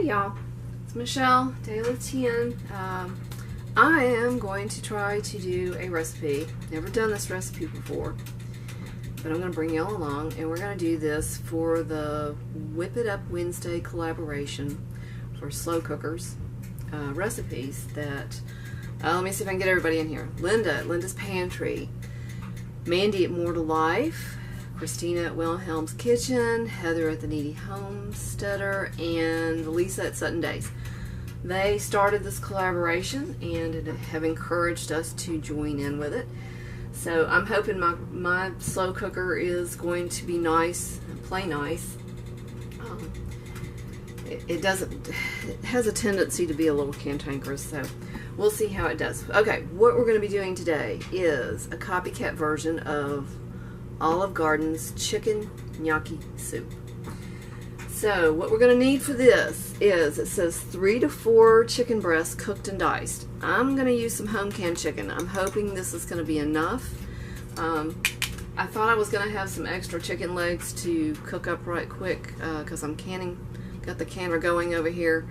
Hey y'all, it's Michelle, day 10. I am going to try to do a recipe. Never done this recipe before, but I'm going to bring y'all along, and we're going to do this for the Whip It Up Wednesday collaboration for slow cookers recipes that, let me see if I can get everybody in here. Linda's Pantry, Mandy at More to Life, Christina at Wilhelm's Kitchen, Heather at the Needy Homesteader, and Lisa at Sutton Days. They started this collaboration and have encouraged us to join in with it. So I'm hoping my slow cooker is going to be nice, play nice. It has a tendency to be a little cantankerous, so we'll see how it does. Okay, what we're going to be doing today is a copycat version of Olive Garden's chicken gnocchi soup. So what we're going to need for this is, it says 3 to 4 chicken breasts cooked and diced. I'm going to use some home canned chicken. I'm hoping this is going to be enough. I thought I was going to have some extra chicken legs to cook up right quick because I'm got the canner going over here.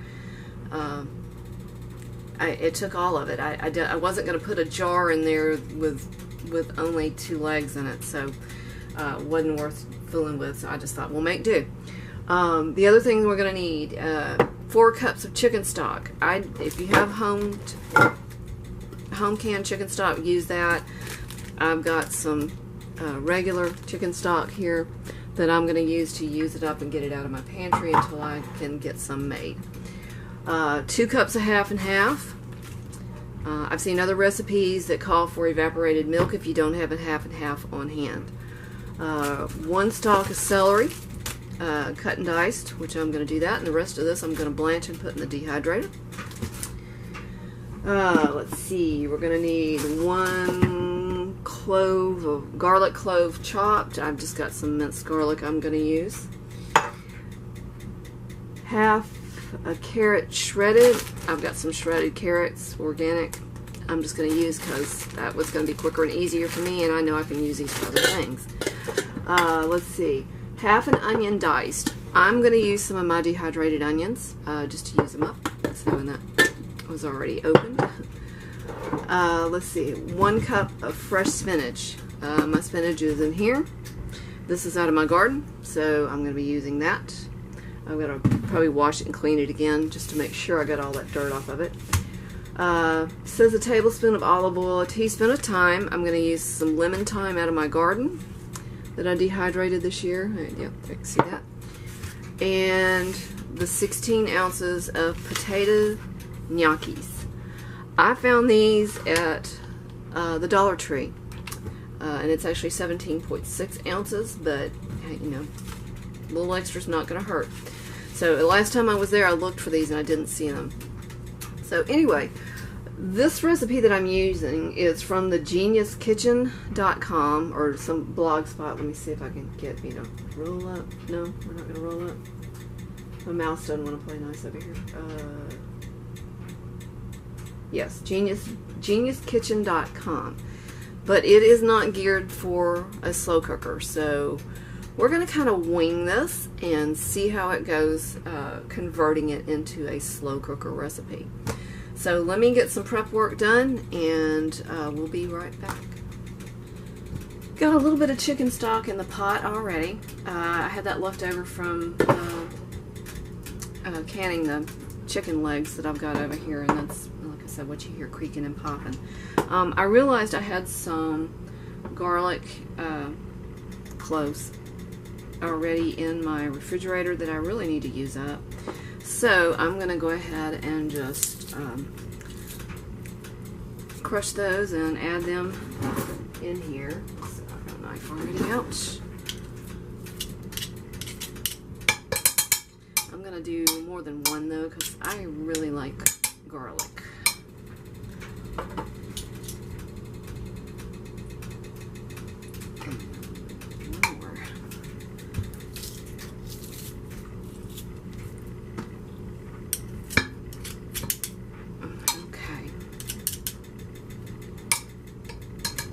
It took all of it. I wasn't going to put a jar in there with only 2 legs in it, so wasn't worth fooling with, so I just thought we'll make do. The other thing we're going to need, 4 cups of chicken stock. If you have home canned chicken stock, use that. I've got some regular chicken stock here that I'm going to use it up and get it out of my pantry until I can get some made. 2 cups of half and half. I've seen other recipes that call for evaporated milk if you don't have a half and half on hand. 1 stalk of celery, cut and diced, which I'm going to do that, and the rest of this I'm going to blanch and put in the dehydrator. Let's see, we're going to need 1 clove of garlic clove chopped. I've just got some minced garlic I'm going to use. Half a carrot shredded. I've got some shredded carrots, organic. I'm just going to use because that was going to be quicker and easier for me, and I know I can use these for other things. Let's see, half an onion diced. I'm going to use some of my dehydrated onions just to use them up. So, and that was already opened. Let's see, 1 cup of fresh spinach. My spinach is in here. This is out of my garden, so I'm going to be using that. I'm going to probably wash it and clean it again just to make sure I got all that dirt off of it. Says a tablespoon of olive oil, a teaspoon of thyme. I'm going to use some lemon thyme out of my garden that I dehydrated this year. Yep, I can see that. And the 16 ounces of potato gnocchis. I found these at the Dollar Tree, and it's actually 17.6 ounces, but you know, a little extra's not going to hurt. So the last time I was there, I looked for these and I didn't see them. So anyway, this recipe that I'm using is from the geniuskitchen.com or some blog spot. Let me see if I can get me to roll up. No, we're not going to roll up. My mouse doesn't want to play nice over here. Yes, geniuskitchen.com. But it is not geared for a slow cooker, so we're going to kind of wing this and see how it goes, converting it into a slow cooker recipe. So let me get some prep work done, and we'll be right back. Got a little bit of chicken stock in the pot already. I had that left over from canning the chicken legs that I've got over here, and that's, like I said, what you hear creaking and popping. I realized I had some garlic cloves already in my refrigerator that I really need to use up. So I'm going to go ahead and just crush those and add them in here. So I've got a knife already out. I'm going to do more than 1 though, because I really like garlic.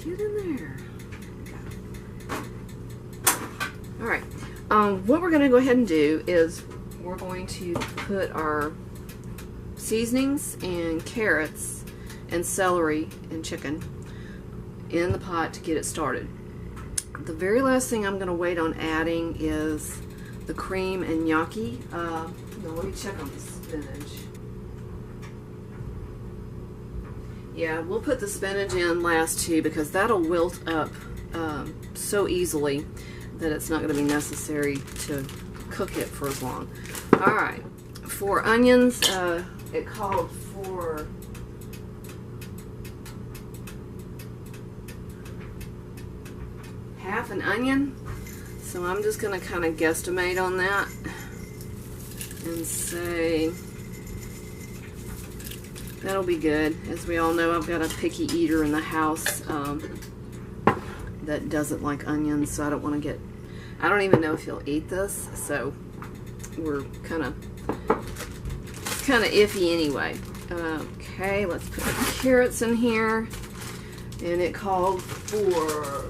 Get in there. Alright, what we're going to go ahead and do is we're going to put our seasonings and carrots and celery and chicken in the pot to get it started. The very last thing I'm going to wait on adding is the cream and gnocchi. No, let me check on the spinach. Yeah, we'll put the spinach in last too, because that'll wilt up so easily that it's not going to be necessary to cook it for as long. Alright, for onions, it called for half an onion, so I'm just going to kind of guesstimate on that and say that'll be good. As we all know, I've got a picky eater in the house that doesn't like onions, so I don't want to get, I don't even know if he'll eat this, so we're kind of iffy anyway. Okay, let's put the carrots in here, and it called for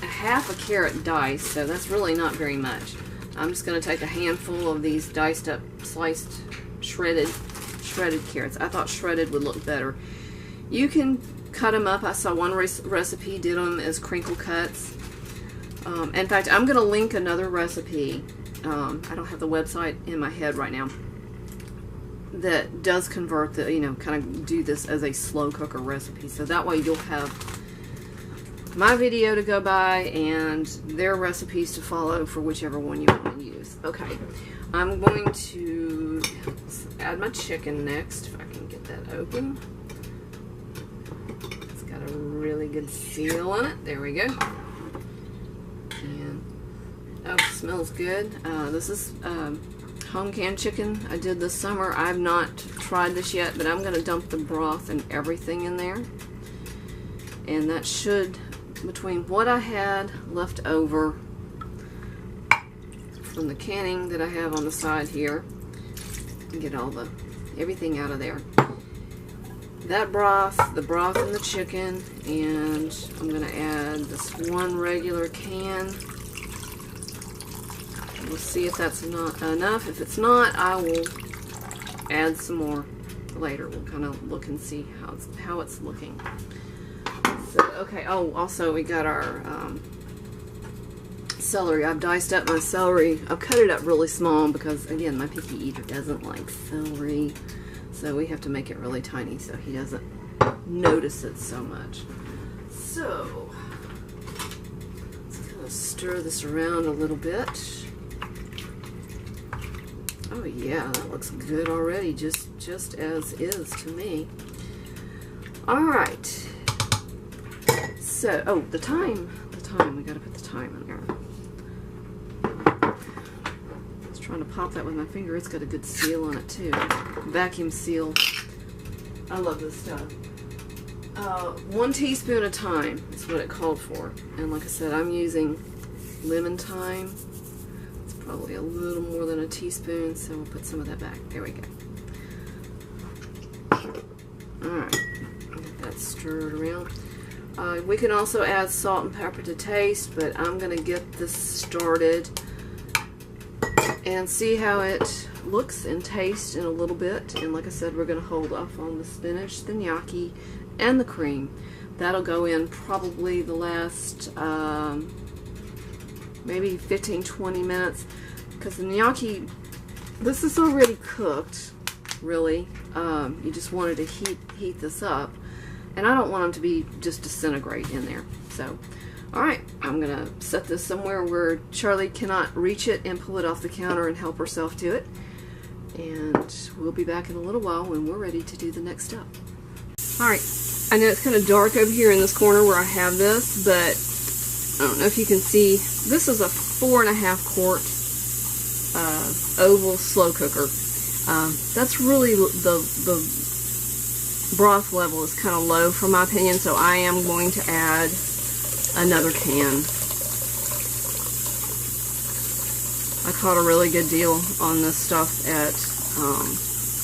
half a carrot dice, so that's really not very much. I'm just going to take a handful of these diced up, sliced, shredded carrots. I thought shredded would look better. You can cut them up. I saw one recipe did them as crinkle cuts. In fact, I'm going to link another recipe. I don't have the website in my head right now, that does convert the, you know, kind of do this as a slow cooker recipe. So that way you'll have my video to go by and their recipes to follow for whichever one you want to use. Okay, I'm going to add my chicken next, if I can get that open. It's got a really good seal on it. There we go. And oh, it smells good. This is home canned chicken I did this summer. I've not tried this yet, but I'm going to dump the broth and everything in there. And that should, between what I had left over from the canning that I have on the side here, get everything out of there. That broth, the broth and the chicken, and I'm going to add this one regular can. We'll see if that's not enough. If it's not, I will add some more later. We'll kind of look and see how it's looking. So, okay, oh, also we got our celery. I've diced up my celery. I've cut it up really small because, again, my picky eater doesn't like celery. So we have to make it really tiny so he doesn't notice it so much. So, let's kind of stir this around a little bit. Oh yeah, that looks good already, just as is to me. Alright. So, oh, the thyme, we gotta put the thyme in there. I was trying to pop that with my finger. It's got a good seal on it too. Vacuum seal. I love this stuff. 1 teaspoon of thyme is what it called for. And like I said, I'm using lemon thyme. It's probably a little more than a teaspoon, so we'll put some of that back. There we go. Alright, get that stirred around. We can also add salt and pepper to taste, but I'm going to get this started and see how it looks and tastes in a little bit. And like I said, we're going to hold off on the spinach, the gnocchi, and the cream. That'll go in probably the last maybe 15-20 minutes, because the gnocchi, this is already cooked, really. You just wanted to heat this up. And I don't want them to be just disintegrate in there. So, alright, I'm going to set this somewhere where Charlie cannot reach it and pull it off the counter and help herself to it. And we'll be back in a little while when we're ready to do the next step. Alright, I know it's kind of dark over here in this corner where I have this, but I don't know if you can see. This is a 4.5 quart oval slow cooker. That's really the broth level is kind of low for my opinion, so I am going to add another can. I caught a really good deal on this stuff at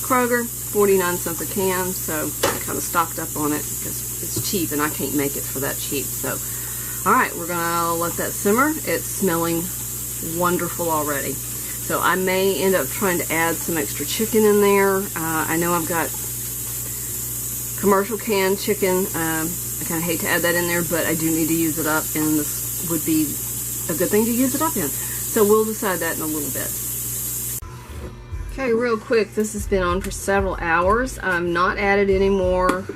Kroger, 49 cents a can, so I kind of stocked up on it because it's cheap and I can't make it for that cheap. So, alright, we're going to let that simmer. It's smelling wonderful already. So I may end up trying to add some extra chicken in there. I know I've got commercial canned chicken. I kind of hate to add that in there, but I do need to use it up, and this would be a good thing to use it up in. So we'll decide that in a little bit. Okay, real quick, this has been on for several hours. I'm not added any more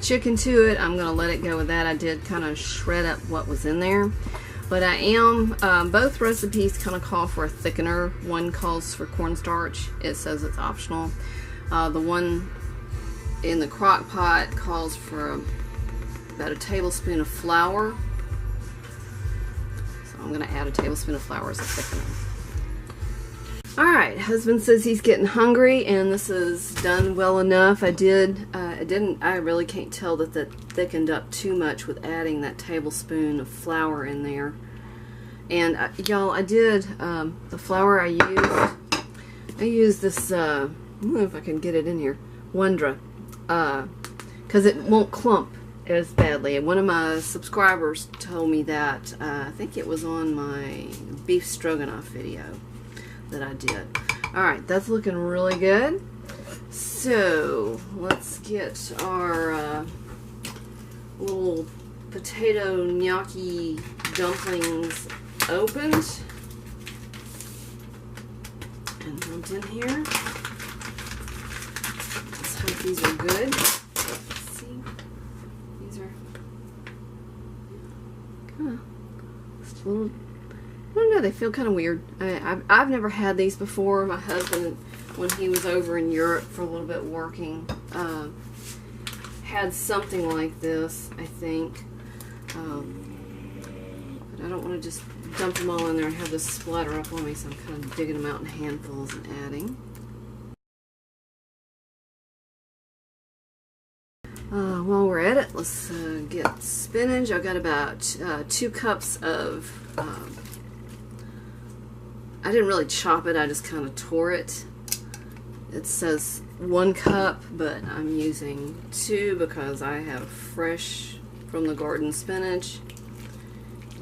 chicken to it. I'm going to let it go with that. I did kind of shred up what was in there. But I am, both recipes kind of call for a thickener. One calls for cornstarch. It says it's optional. The one in the crock pot calls for about a tablespoon of flour. So I'm going to add a tablespoon of flour as a thickener. Alright, husband says he's getting hungry, and this is done well enough. I really can't tell that that thickened up too much with adding that tablespoon of flour in there. And y'all, I did, the flour I used this, I don't know if I can get it in here, Wondra, because it won't clump as badly. And one of my subscribers told me that, I think it was on my beef stroganoff video that I did. Alright, that's looking really good. So let's get our little potato gnocchi dumplings opened and dumped in here. Let's hope these are good. Let's see. These are kind of just a little, I don't know, they feel kind of weird. I've never had these before. My husband, when he was over in Europe for a little bit working, had something like this, I think. But I don't want to just dump them all in there and have this splatter up on me, so I'm kind of digging them out in handfuls and adding. While we're at it, let's get spinach. I've got about 2 cups of I didn't really chop it, I just kind of tore it. It says 1 cup, but I'm using 2 because I have fresh from the garden spinach.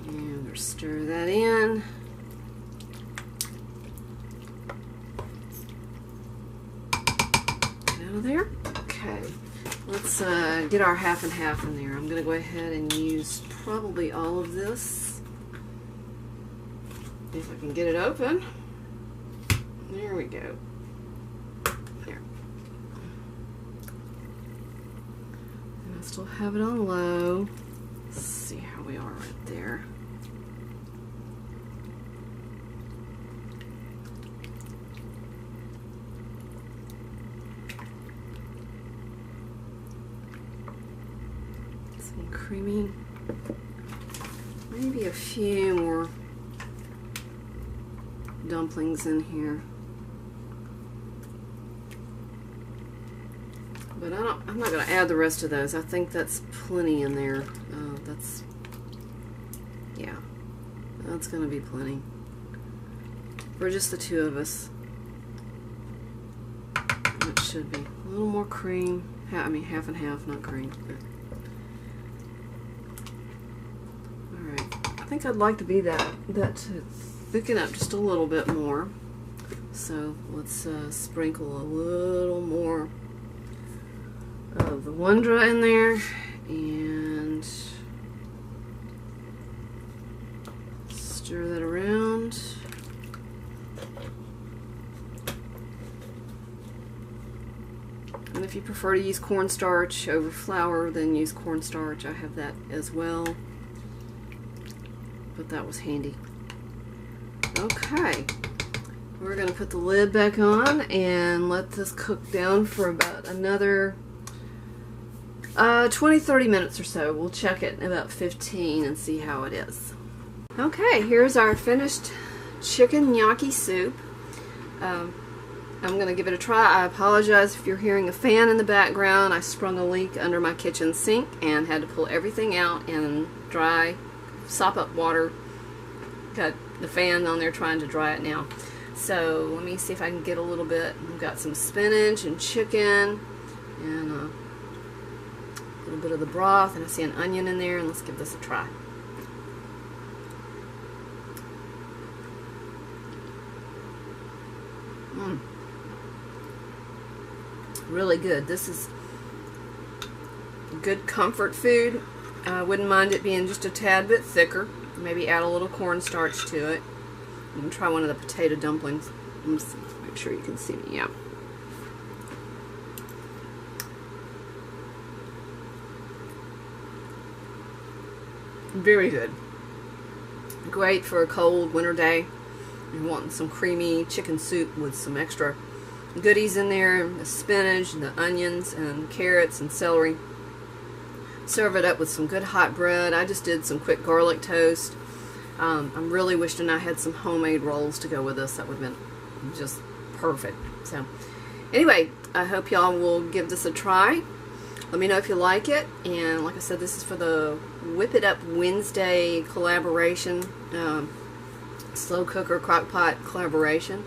And we'll stir that in. Get out of there. Okay, let's get our half and half in there. I'm going to go ahead and use probably all of this. If I can get it open. There we go. There. And I still have it on low. Let's see how we are right there. Some creamy. Maybe a few more dumplings in here, but I'm not going to add the rest of those. I think that's plenty in there. Yeah, that's going to be plenty for just the 2 of us. It should be a little more cream. I mean, half and half, not cream. All right, I think I'd like to be that thicken up just a little bit more. So let's sprinkle a little more of the Wondra in there and stir that around. And if you prefer to use cornstarch over flour, then use cornstarch. I have that as well, but that was handy. Okay, we're going to put the lid back on and let this cook down for about another 20-30 minutes or so. We'll check it in about 15 and see how it is. Okay, here's our finished chicken gnocchi soup. I'm going to give it a try. I apologize if you're hearing a fan in the background. I sprung a leak under my kitchen sink and had to pull everything out in dry, sop up water. Got the fan on there trying to dry it now. So let me see if I can get a little bit. We've got some spinach and chicken and a little bit of the broth, and I see an onion in there, and let's give this a try. Really good. This is good comfort food. I wouldn't mind it being just a tad bit thicker. Maybe add a little cornstarch to it. I'm going to try one of the potato dumplings. Let's make sure you can see me. Yeah. Very good. Great for a cold winter day. You're wanting some creamy chicken soup with some extra goodies in there, the spinach, the onions, and carrots and celery. Serve it up with some good hot bread. I just did some quick garlic toast. I'm really wishing I had some homemade rolls to go with this. That would have been just perfect. So anyway, I hope y'all will give this a try. Let me know if you like it. And like I said, this is for the Whip It Up Wednesday collaboration, slow cooker crock pot collaboration.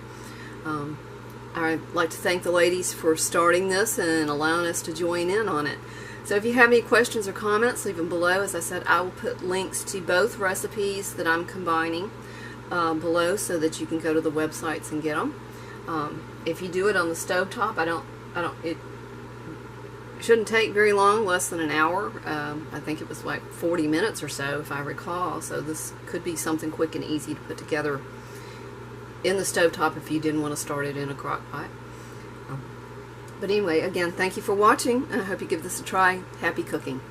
I'd like to thank the ladies for starting this and allowing us to join in on it. So if you have any questions or comments, leave them below. As I said, I will put links to both recipes that I'm combining below so that you can go to the websites and get them. If you do it on the stovetop, it shouldn't take very long, less than an hour. I think it was like 40 minutes or so, if I recall. So this could be something quick and easy to put together in the stovetop if you didn't want to start it in a crock pot. But anyway, again, thank you for watching, and I hope you give this a try. Happy cooking.